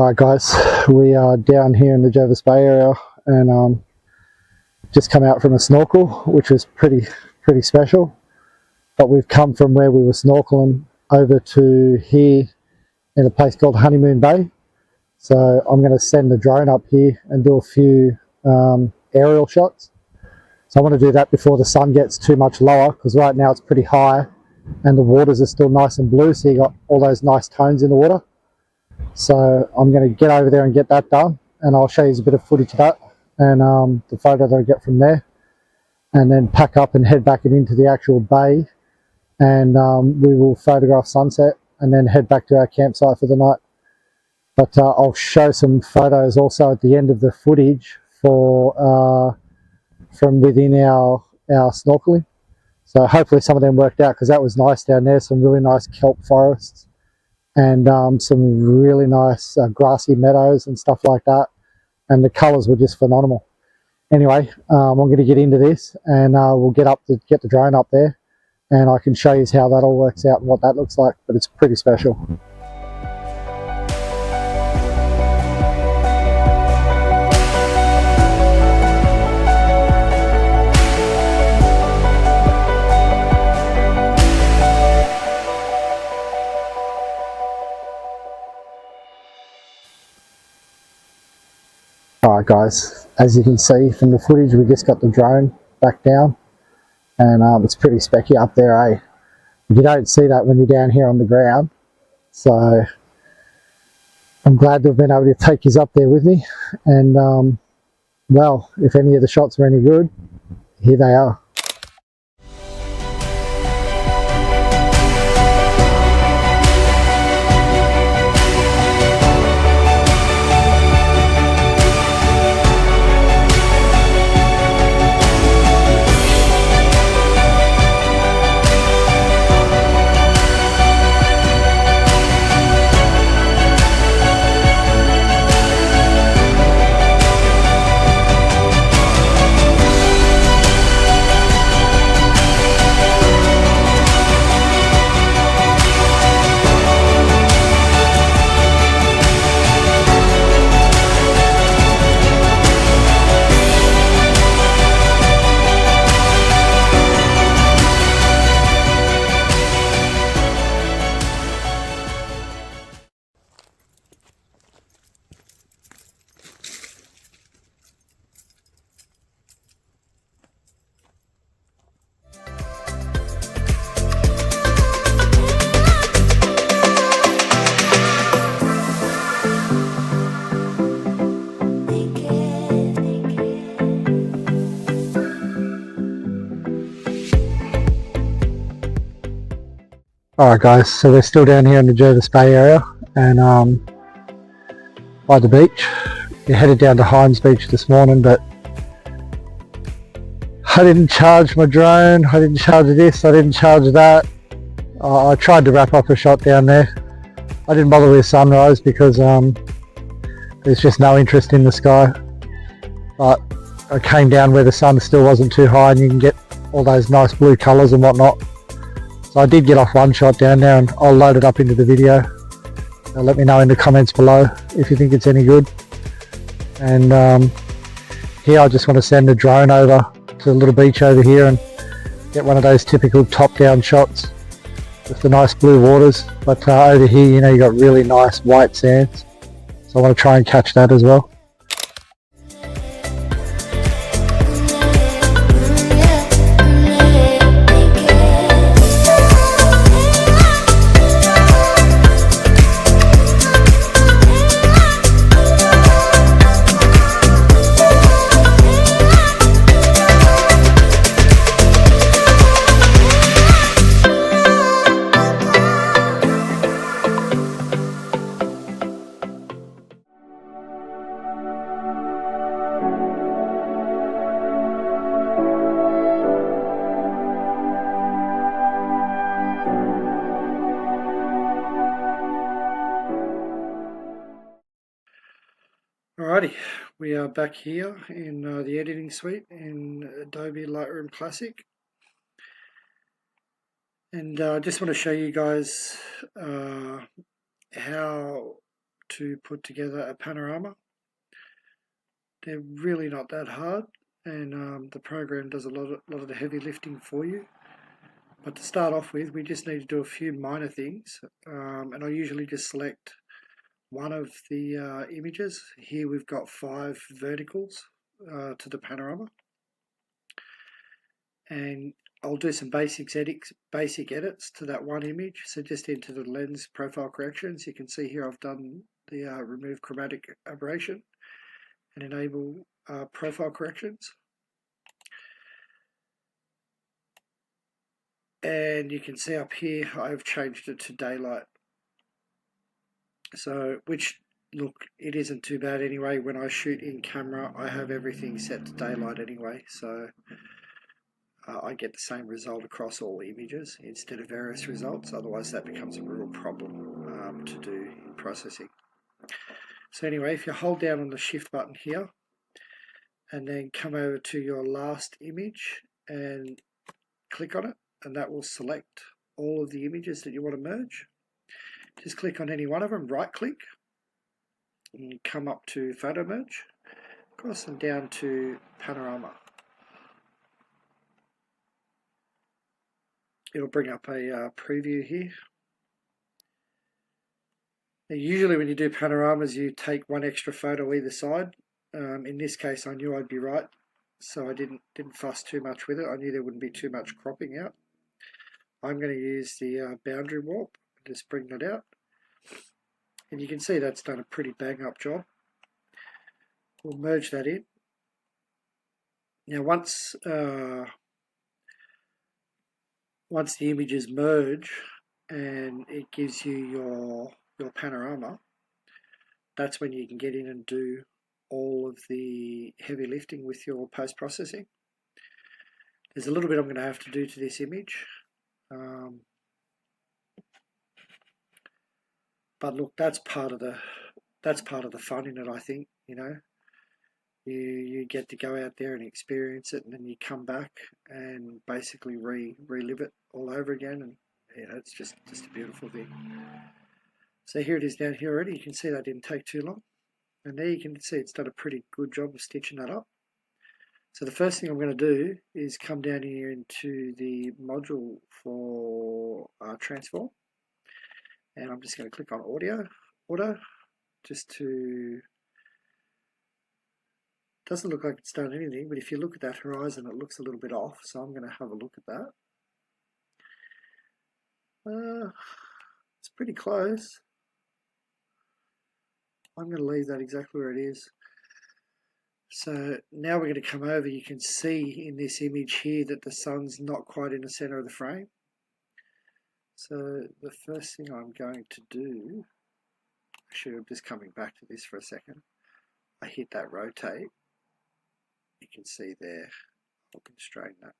Alright guys, we are down here in the Jervis Bay area and just come out from a snorkel, which was pretty special. But we've come from where we were snorkeling over to here in a place called Honeymoon Bay. So I'm going to send the drone up here and do a few aerial shots. So I want to do that before the sun gets too much lower, because right now it's pretty high and the waters are still nice and blue, so you got all those nice tones in the water. So I'm going to get over there and get that done, and I'll show you a bit of footage of that and the photo that I get from there, and then pack up and head back into the actual bay, and we will photograph sunset and then head back to our campsite for the night. But I'll show some photos also at the end of the footage for from within our snorkeling. So hopefully some of them worked out, because that was nice down there. Some really nice kelp forests and some really nice grassy meadows and stuff like that, and the colours were just phenomenal. Anyway, I'm going to get into this, and we'll get the drone up there, and I can show you how that all works out and what that looks like. But it's pretty special. Alright guys, as you can see from the footage, we just got the drone back down, and it's pretty specky up there, eh? You don't see that when you're down here on the ground, so I'm glad to have been able to take his up there with me. And well, if any of the shots were any good, here they are. Alright guys, so we're still down here in the Jervis Bay area and by the beach. We headed down to Hines Beach this morning, but I didn't charge my drone, I didn't charge this, I didn't charge that. I tried to wrap up a shot down there. I didn't bother with sunrise because there's just no interest in the sky. But I came down where the sun still wasn't too high and you can get all those nice blue colours and whatnot. So I did get off one shot down there, and I'll load it up into the video. Let me know in the comments below if you think it's any good. And here I just want to send the drone over to the little beach over here and get one of those typical top-down shots with the nice blue waters. But over here, you know, you got really nice white sands, so I want to try and catch that as well. Alrighty, we are back here in the editing suite in Adobe Lightroom Classic, and I just want to show you guys how to put together a panorama. They're really not that hard, and the program does a lot of the heavy lifting for you. But to start off with, we just need to do a few minor things, and I usually just select one of the images. Here we've got 5 verticals to the panorama, and I'll do some basic edits to that one image. So just into the lens profile corrections, you can see here I've done the remove chromatic aberration and enable profile corrections. And you can see up here I've changed it to daylight. So, which, look, it isn't too bad anyway. When I shoot in camera, I have everything set to daylight anyway, so I get the same result across all images instead of various results. Otherwise that becomes a real problem to do in processing. So anyway, if you hold down on the shift button here and then come over to your last image and click on it, and that will select all of the images that you want to merge. Just click on any one of them, right click, and come up to photo merge, across and down to panorama. It'll bring up a preview here. Now, usually when you do panoramas, you take one extra photo either side. In this case, I knew I'd be right, so I didn't fuss too much with it. I knew there wouldn't be too much cropping out. I'm going to use the boundary warp, just bring that out. And you can see that's done a pretty bang up job. We'll merge that in. Now once the images merge and it gives you your panorama, that's when you can get in and do all of the heavy lifting with your post-processing. There's a little bit I'm going to have to do to this image. But look, that's part of the fun in it, I think. You know, you get to go out there and experience it, and then you come back and basically relive it all over again, and you know, it's just a beautiful thing. So here it is down here already. You can see that didn't take too long, and there you can see it's done a pretty good job of stitching that up. So the first thing I'm going to do is come down here into the module for transform. And I'm just going to click on auto, just to, doesn't look like it's done anything, but if you look at that horizon, it looks a little bit off, so I'm going to have a look at that. It's pretty close. I'm going to leave that exactly where it is. So now we're going to come over. You can see in this image here that the sun's not quite in the center of the frame. So the first thing I'm going to do, actually I'm just coming back to this for a second. I hit that rotate. You can see there, I'll constrain that.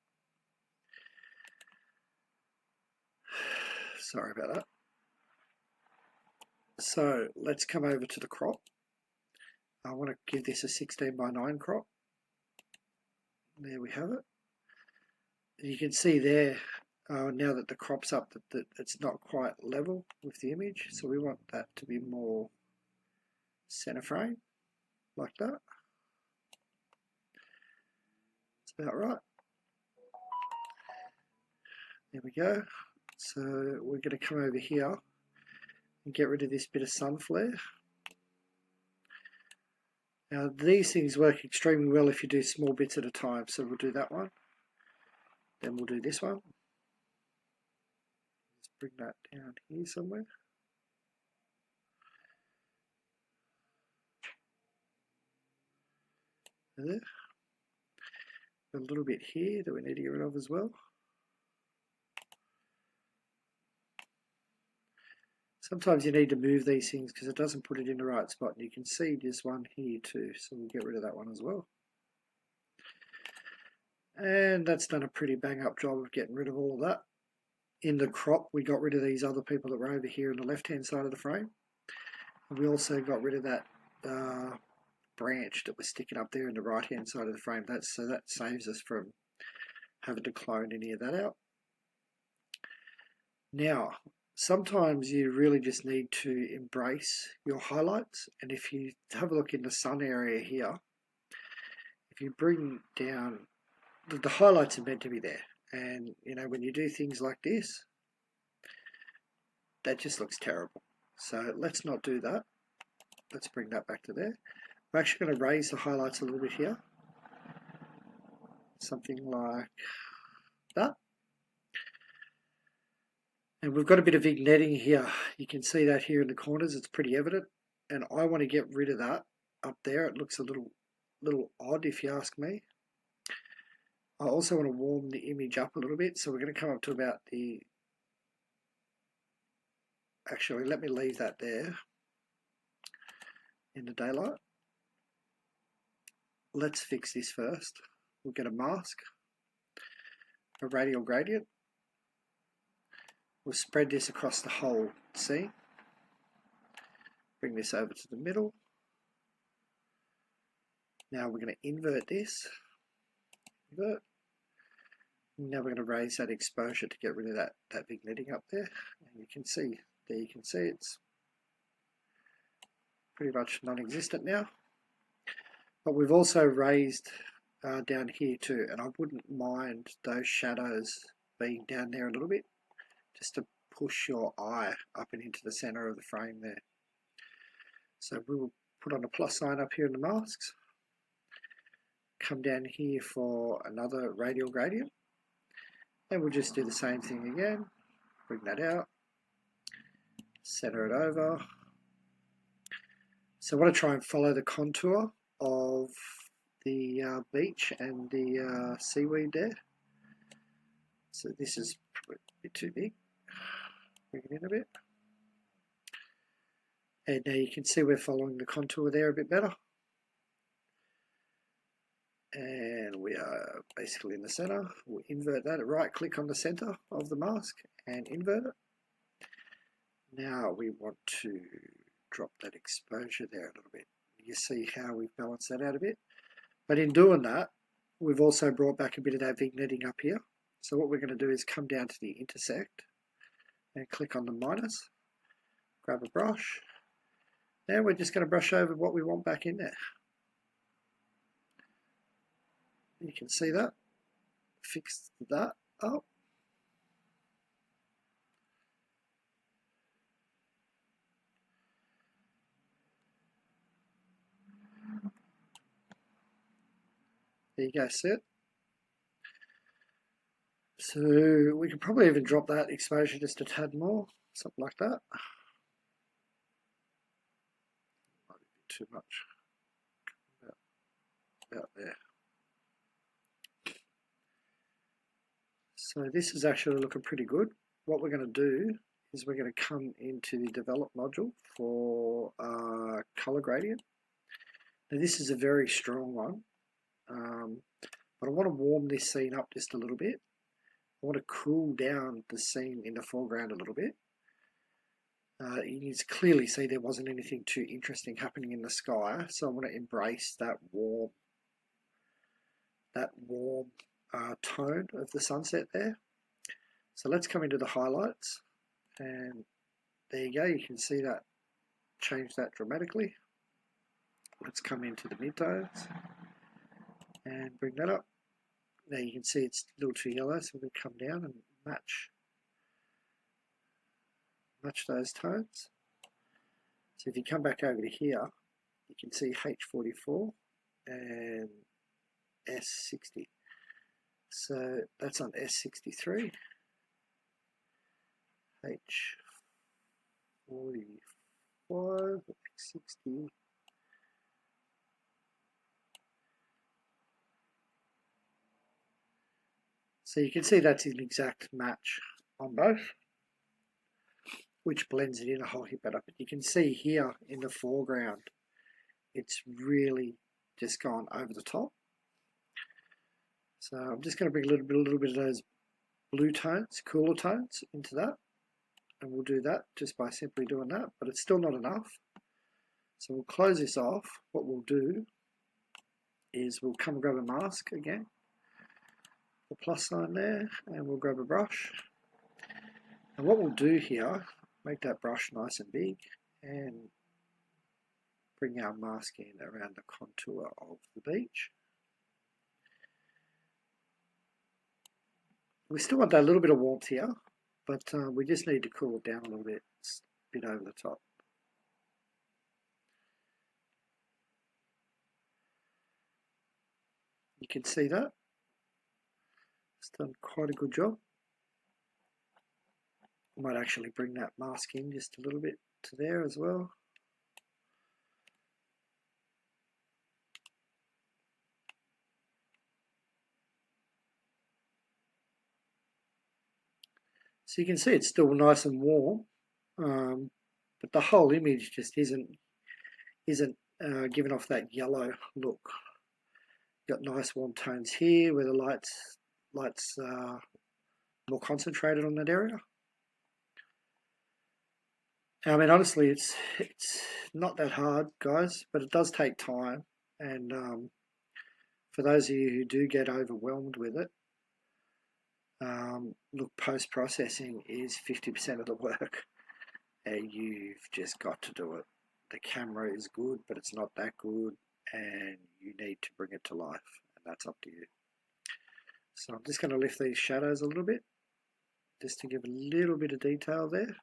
Sorry about that. So let's come over to the crop. I want to give this a 16:9 crop. There we have it. You can see there, now that the crop's up, that it's not quite level with the image, so we want that to be more center frame, like that. It's about right. There we go. So we're going to come over here and get rid of this bit of sun flare. Now these things work extremely well if you do small bits at a time, so we'll do that one. Then we'll do this one. Let's bring that down here somewhere. There. A little bit here that we need to get rid of as well. Sometimes you need to move these things because it doesn't put it in the right spot. And you can see this one here too, so we'll get rid of that one as well. And that's done a pretty bang up job of getting rid of all of that. In the crop, we got rid of these other people that were over here on the left-hand side of the frame. And we also got rid of that branch that was sticking up there in the right-hand side of the frame. So that saves us from having to clone any of that out. Now, sometimes you really just need to embrace your highlights. And if you have a look in the sun area here, if you bring down, the highlights are meant to be there. And, you know, when you do things like this, that just looks terrible. So let's not do that. Let's bring that back to there. I'm actually going to raise the highlights a little bit here. Something like that. And we've got a bit of vignetting here. You can see that here in the corners. It's pretty evident. And I want to get rid of that up there. It looks a little odd if you ask me. I also want to warm the image up a little bit. So we're going to come up to about the... Actually, let me leave that there in the daylight. Let's fix this first. We'll get a mask, a radial gradient. We'll spread this across the whole scene. Bring this over to the middle. Now we're going to invert this. Invert. Now we're going to raise that exposure to get rid of that vignetting up there. And you can see, there you can see it's pretty much non-existent now. But we've also raised down here too, and I wouldn't mind those shadows being down there a little bit, just to push your eye up and into the center of the frame there. So we will put on a plus sign up here in the masks, come down here for another radial gradient, and we'll just do the same thing again. Bring that out, center it over. So I want to try and follow the contour of the beach and the seaweed there. So this is probably a bit too big. Bring it in a bit. And now you can see we're following the contour there a bit better. And we are basically in the center. We'll invert that, right click on the center of the mask and invert it. Now we want to drop that exposure there a little bit. You see how we've balanced that out a bit. But in doing that, we've also brought back a bit of that vignetting up here. So what we're going to do is come down to the intersect and click on the minus, grab a brush. Now we're just going to brush over what we want back in there. You can see that. Fix that up. There you go, see it? So we could probably even drop that exposure just a tad more, something like that. Might be too much. About there. So this is actually looking pretty good. What we're going to do is we're going to come into the develop module for color gradient. Now this is a very strong one, but I want to warm this scene up just a little bit. I want to cool down the scene in the foreground a little bit. You can clearly see there wasn't anything too interesting happening in the sky, so I want to embrace that warm tone of the sunset there. So let's come into the highlights, and there you go. You can see that change that dramatically. Let's come into the midtones and bring that up. Now you can see it's a little too yellow, so we can come down and match those tones. So if you come back over to here, you can see H44 and S60. So that's on S63. H45, X60. So you can see that's an exact match on both, which blends it in a whole heap better. But you can see here in the foreground, it's really just gone over the top. So I'm just going to bring a little bit of those blue tones, cooler tones into that. And we'll do that just by simply doing that, but it's still not enough. So we'll close this off. What we'll do is we'll come and grab a mask again, the plus sign there, and we'll grab a brush. And what we'll do here, make that brush nice and big and bring our mask in around the contour of the beach. We still want that little bit of warmth here, but we just need to cool it down a little bit. It's a bit over the top. You can see that. It's done quite a good job. I might actually bring that mask in just a little bit to there as well. So you can see it's still nice and warm, but the whole image just isn't giving off that yellow look. Got nice warm tones here where the lights more concentrated on that area. I mean, honestly, it's not that hard, guys, but it does take time. And for those of you who do get overwhelmed with it, look, post-processing is 50% of the work, and you've just got to do it. The camera is good, but it's not that good, and you need to bring it to life, and that's up to you. So I'm just going to lift these shadows a little bit, just to give a little bit of detail there.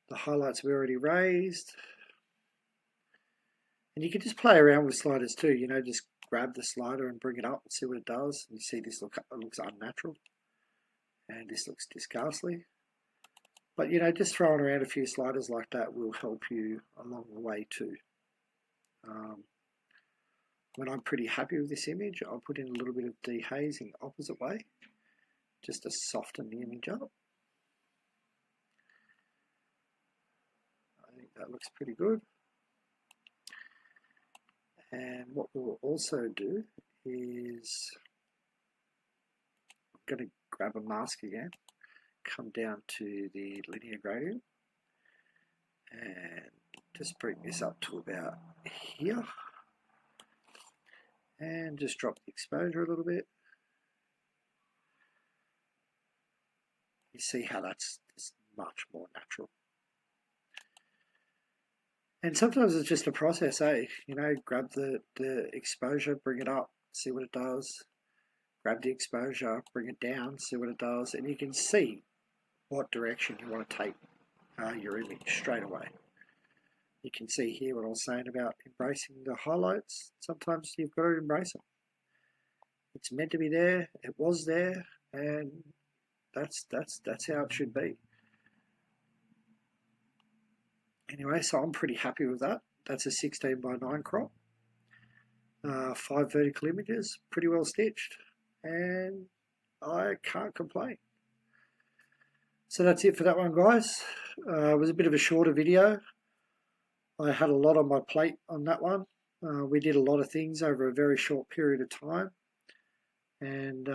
The highlights we already raised. And you can just play around with sliders too, you know, just grab the slider and bring it up and see what it does. And you see this looks unnatural, and this looks disgastly. But, you know, just throwing around a few sliders like that will help you along the way too. When I'm pretty happy with this image, I'll put in a little bit of dehazing opposite way, just to soften the image up. I think that looks pretty good. And what we'll also do is, I'm going to grab a mask again, come down to the linear gradient, and just bring this up to about here, and just drop the exposure a little bit. You see how that's much more natural. And sometimes it's just a process, eh? You know, grab the exposure, bring it up, see what it does. Grab the exposure, bring it down, see what it does, and you can see what direction you want to take your image straight away. You can see here what I was saying about embracing the highlights. Sometimes you've got to embrace them. It's meant to be there, it was there, and that's how it should be. Anyway, so I'm pretty happy with that. That's a 16:9 crop. 5 vertical images, pretty well stitched, and I can't complain. So that's it for that one, guys. It was a bit of a shorter video. I had a lot on my plate on that one. We did a lot of things over a very short period of time, and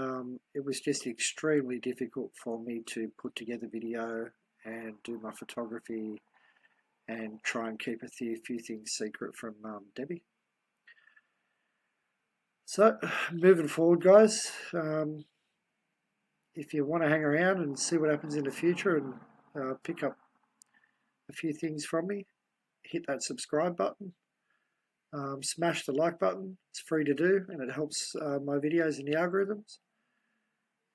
it was just extremely difficult for me to put together video and do my photography and try and keep a few things secret from Debbie. So moving forward, guys, if you want to hang around and see what happens in the future and pick up a few things from me, hit that subscribe button, smash the like button. It's free to do, and it helps my videos in the algorithms.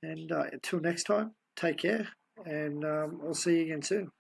And until next time, take care, and I'll see you again soon.